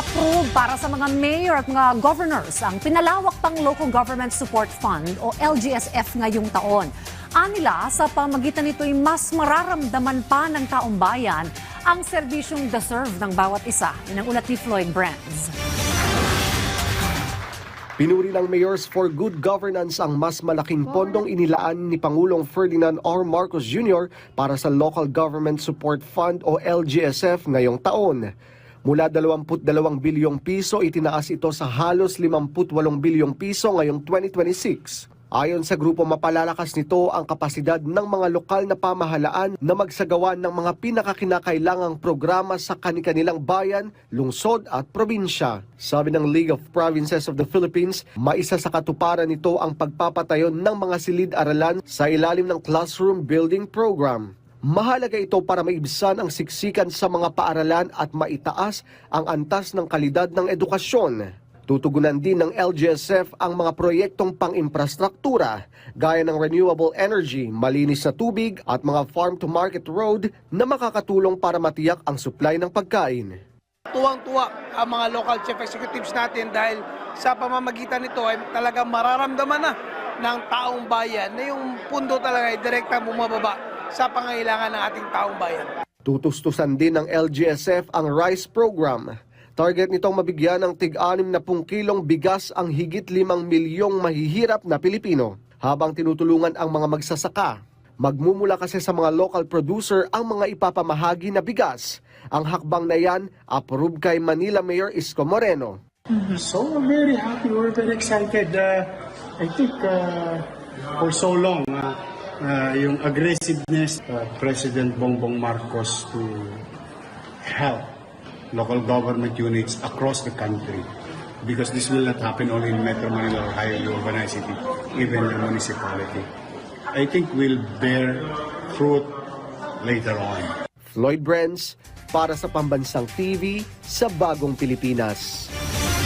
Approve para sa mga mayor at mga governors ang pinalawak pang Local Government Support Fund o LGSF ngayong taon. Anila, sa pamagitan nito'y mas mararamdaman pa ng taong bayan ang serbisyong deserve ng bawat isa. Yan ang ulat ni Floyd Brands. Pinuri ng Mayors for Good Governance ang mas malaking pondong inilaan ni Pangulong Ferdinand R. Marcos Jr. para sa Local Government Support Fund o LGSF ngayong taon. Mula 22 bilyong piso, itinaas ito sa halos 58 bilyong piso ngayong 2026. Ayon sa grupo, mapalalakas nito ang kapasidad ng mga lokal na pamahalaan na magsagawa ng mga pinakakinakailangang programa sa kanilang bayan, lungsod at probinsya. Sabi ng League of Provinces of the Philippines, maisa sa katuparan nito ang pagpapatayo ng mga silid-aralan sa ilalim ng Classroom Building Program. Mahalaga ito para maibsan ang siksikan sa mga paaralan at maitaas ang antas ng kalidad ng edukasyon. Tutugunan din ng LGSF ang mga proyektong pang-infrastruktura gaya ng renewable energy, malinis na tubig at mga farm-to-market road na makakatulong para matiyak ang supply ng pagkain. Tuwang-tuwa ang mga local chief executives natin dahil sa pamamagitan nito ay talagang mararamdaman na ng taong bayan na yung pundo talaga ay direkta bumababa sa pangailangan ng ating taong bayan. Tutustusan din ng LGSF ang rice program. Target nitong mabigyan ng tig-60 kilong bigas ang higit 5 milyong mahihirap na Pilipino. Habang tinutulungan ang mga magsasaka, magmumula kasi sa mga local producer ang mga ipapamahagi na bigas. Ang hakbang na yan, approve kay Manila Mayor Isko Moreno. So we're very happy, we're very excited. I think for so long, yung aggressiveness President Bongbong Marcos to help local government units across the country, because this will not happen only in Metro Manila or highly urbanized city, even the municipality. I think will bear fruit later on. Floyd Brands para sa Pambansang TV sa Bagong Pilipinas.